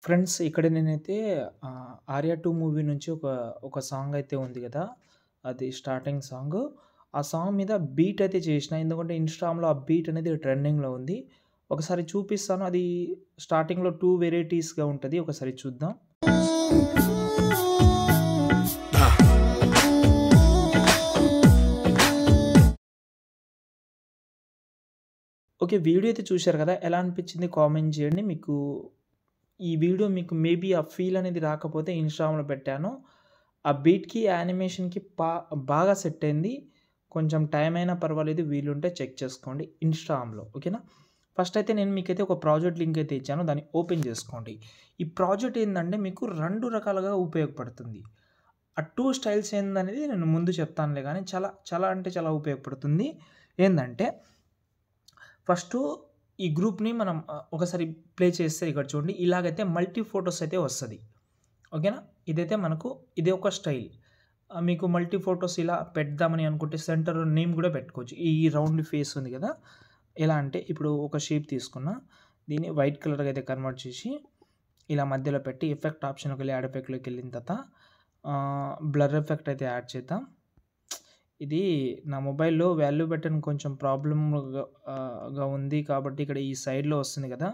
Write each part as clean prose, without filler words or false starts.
Friends ఇక్కడ నేనైతే 'Arya 2' movie నుంచి ఒక సాంగ్ అయితే ఉంది గదా! అది స్టార్టింగ్ సాంగు. ఆ సాంగ్ మీద బీట్ అయితే చేషినా. ఎందుకంటే ఇన్‌స్టాగ్రామ్‌లో ఆ బీట్ అనేది ట్రెండింగ్‌లో ఉంది. ఒకసారి చూపిస్తాను. అది స్టార్టింగ్‌లో 2 వెరైటీస్‌గా ఉంటది. ఒకసారి చూద్దాం. ఓకే. వీడియో అయితే చూసారు కదా! ఎలా అనిపించింది కామెంట్ చేయండి. ఈ వీడియో మీకు మేబీ ఆ ఫీల్ అనేది రాకపోతే ఇన్‌స్టాగ్రామ్‌లో పెట్టాను. ఆ బీట్‌కి, యానిమేషన్‌కి బాగా సెట్ అయింది. కొంచెం టైం అయినా పర్వాలేదు. వీలుంటే చెక్ చేసుకోండి ఇన్‌స్టాగ్రామ్‌లో. ఓకేనా? ఫస్ట్ అయితే నేను మీకైతే ఒక ప్రాజెక్ట్ లింక్ అయితే ఇచ్చాను. దాన్ని ఓపెన్ చేసుకోండి. ఈ ప్రాజెక్ట్ ఏందంటే మీకు 2 రకాలుగా ఉపయోగపడుతుంది. ఆ 2 స్టైల్స్ ఏందనేది నేను ముందు చెప్తానులే గానీ చాలా, చాలా అంటే చాలా ఉపయోగపడుతుంది. ఏందంటే ఫస్టు ఈ గ్రూప్‌ని మనం ఒకసారి ప్లే చేస్తే ఇక్కడ చూడండి. ఇలాగైతే మల్టీ ఫోటోస్ అయితే వస్తది. ఓకేనా? ఇదైతే మనకు ఇది ఒక స్టైల్. మీకు మల్టీ ఫోటోస్ ఇలా పెడదామని అనుకుంటే సెంటర్ నేమ్ గూడా పెట్టుకోవచ్చు. ఈ రౌండ్ ఫేస్ ఉంది గదా! ఎలా అంటే ఇప్పుడు ఒక షేప్ తీసుకున్నా. దీన్ని వైట్ కలర్‌గా అయితే కన్వర్ట్ చేసి ఇలా మధ్యలో పెట్టి ఎఫెక్ట్ ఆప్షన్‌లోకెళ్ళి యాడ్ ఎఫెక్ట్‌లోకెళ్ళిన తర్వాత బ్లర్ ఎఫెక్ట్ అయితే యాడ్ చేద్దాం. ఇది నా మొబైల్‌లో వాల్యూ బటన్ కొంచెం గా ఉంది కాబట్టి ఇక్కడ ఈ సైడ్‌లో వస్తుంది గదా!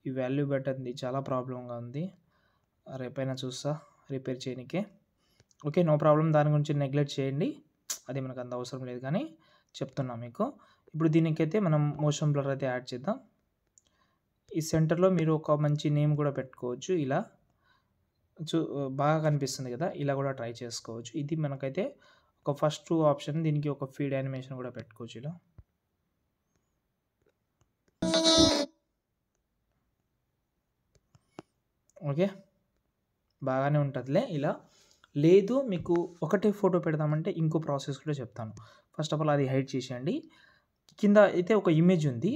ఈ వాల్యూ బటన్‌ది చాలా ప్రాబ్లమ్‌గా ఉంది. రేపైనా చూస్తా రిపేర్ చేయనీకే. ఓకే. No problem. దాని గురించి నెగ్లెక్ట్ చేయండి. అది మనకంత అవసరం లేదు కానీ చెప్తున్నా మీకు. ఇప్పుడు దీనికైతే మనం మోషన్ బ్లర్ అయితే యాడ్ చేద్దాం. ఈ సెంటర్‌లో మీరు ఒక మంచి నేమ్ గూడా పెట్టుకోవచ్చు. ఇలా బాగా కనిపిస్తుంది గదా! ఇలా గూడా ట్రై చేసుకోవచ్చు. ఇది మనకైతే ఒక ఫస్ట్ ఆప్షన్. దీనికి ఒక ఫీడ్ యానిమేషన్ గూడా పెట్టుకోవచ్చు ఇలా. ఓకే. బాగానే ఉంటదిలే ఇలా. లేదు మీకు ఒకటే ఫోటో పెడదామంటే ఇంకో ప్రాసెస్ కూడా చెప్తాను. ఫస్ట్ ఆఫ్ ఆల్ అది హైడ్ చేసేయండి. కింద అయితే ఒక ఇమేజ్ ఉంది.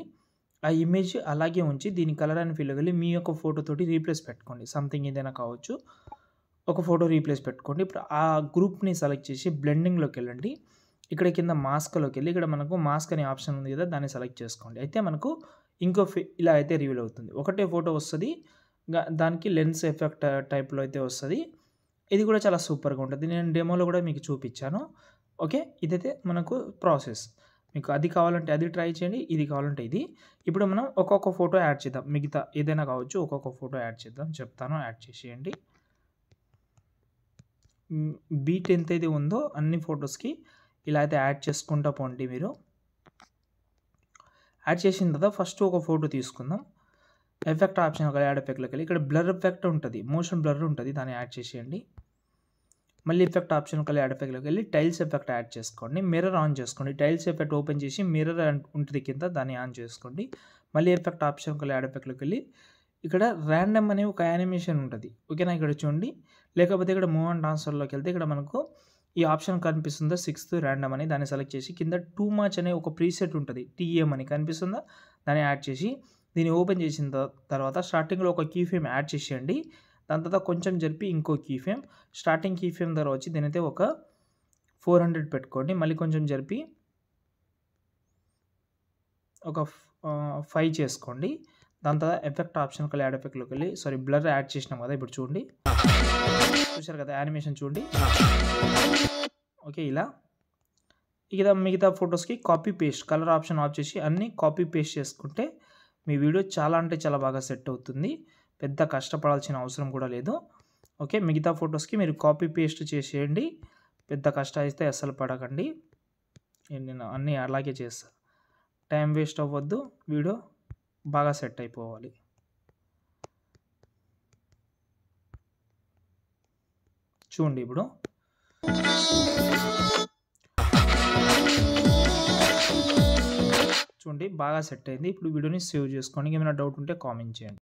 ఆ ఇమేజ్ అలాగే ఉంచి దీని కలర్ అండ్ ఫీల్‌లోకి వెళ్లి మీ యొక్క ఫోటోతోటి రీప్లేస్ పెట్టుకోండి. సంథింగ్ ఏదైనా కావచ్చు. ఒక ఫోటో రీప్లేస్ పెట్టుకోండి. ఇప్పుడు ఆ గ్రూప్‌ని సెలెక్ట్ చేసి బ్లెండింగ్‌లోకెళ్ళండి. ఇక్కడ కింద మాస్క్‌లోకెళ్ళి ఇక్కడ మనకు మాస్క్ అనే ఆప్షన్ ఉంది కదా! దాన్ని సెలెక్ట్ చేసుకోండి. అయితే మనకు ఇంకో ఇలా అయితే రివీల్ అవుతుంది. ఒకటే ఫోటో వస్తది. దానికి లెన్స్ ఎఫెక్ట్ టైప్‌లో అయితే వస్తది. ఇది కూడా చాలా సూపర్‌గా ఉంటది. నేను డెమోలో కూడా మీకు చూపిచ్చాను. ఓకే. ఇదైతే మనకు ప్రాసెస్. మీకు అది కావాలంటే అది ట్రై చేయండి. ఇది కావాలంటే ఇది. ఇప్పుడు మనం ఒక్కొక్క ఫోటో యాడ్ చేద్దాం. మిగతా ఏదైనా కావచ్చు. ఒక్కొక్క ఫోటో యాడ్ చేద్దాం. చెప్తాను యాడ్ చేసేయండి. బీట్ ఎంతైతే ఉందో అన్ని ఫోటోస్‌కి ఇలా అయితే యాడ్ చేసుకుంటా పోండి మీరు. యాడ్ చేసిన తర్వాత ఫస్ట్ ఒక ఫోటో తీసుకుందాం. ఎఫెక్ట్ ఆప్షన్ యాడ్ ఎఫెక్ట్‌లోకెళ్ళి ఇక్కడ బ్లర్ ఎఫెక్ట్ ఉంటది. మోషన్ బ్లర్ ఉంటది. దాన్ని యాడ్ చేసేయండి. మళ్ళీ ఎఫెక్ట్ ఆప్షన్‌కెళ్ళి యాడ్ ఎఫెక్ట్‌లోకెళ్ళి టైల్స్ ఎఫెక్ట్ యాడ్ చేసుకోండి. మిర్రర్ ఆన్ చేసుకోండి. టైల్స్ ఎఫెక్ట్ ఓపెన్ చేసి మిర్రర్ ఉంటది కింద దాన్ని ఆన్ చేసుకోండి. మళ్ళీ ఎఫెక్ట్ ఆప్షన్‌కెళ్ళి యాడ్ ఎఫెక్ట్‌లోకెళ్ళి ఇక్కడ రాండమ్ అనే ఒక యానిమేషన్ ఉంటది. ఓకేనా? ఇక్కడ చూడండి. లేకపోతే ఇక్కడ మూవ్ అండ్ ట్రాన్స్‌ఫర్‌లోకి వెళ్తే ఇక్కడ మనకు ఈ ఆప్షన్ కనిపిస్తుందా? 6థ్ రాండమ్ అని దాన్ని సెలెక్ట్ చేసి కింద టూ మచ్ అనే ఒక ప్రీసెట్ ఉంటది. టీఎం అని కనిపిస్తుందా? దాన్ని యాడ్ చేసి దీన్ని ఓపెన్ చేసిన తర్వాత స్టార్టింగ్‌లో ఒక కీ ఫ్రేమ్ యాడ్ చేసేయండి. దాని తర్వాత కొంచెం జరిపి ఇంకో key frame starting key frame దగ్గర వచ్చి దీనైతే ఒక 400 పెట్టుకోండి. మళ్ళీ కొంచెం జరిపి ఒక 5 చేసుకోండి. దాని తర్వాత ఎఫెక్ట్ ఆప్షన్‌కెళ్ళి యాడ్ ఎఫెక్ట్‌లోకెళ్ళి బ్లర్ యాడ్ చేసినాం కదా! ఇప్పుడు చూడండి. చూసారు కదా! యానిమేషన్ చూడండి. ఓకే. ఇలా. ఇక మిగతా ఫోటోస్‌కి copy paste colour option off చేసి అన్నీ కాపీ పేస్ట్ చేసుకుంటే మీ వీడియో చాలా అంటే చాలా బాగా సెట్ అవుతుంది. పెద్ద కష్టపడాల్సిన అవసరం కూడా లేదు. ఓకే. మిగతా ఫోటోస్‌కి మీరు కాపీ పేస్ట్ చేసేయండి. పెద్ద కష్టం అయితే అస్సలు పడకండి. నేను అన్నీ అలాగే చేస్తా. టైం వేస్ట్ అవ్వద్దు. వీడియో బాగా సెట్ అయిపోవాలి. చూడండి ఇప్పుడు. చూడండి బాగా సెట్ అయింది. ఇప్పుడు వీడియోని సేవ్ చేసుకోండి. ఏమైనా డౌట్ ఉంటే కామెంట్ చేయండి.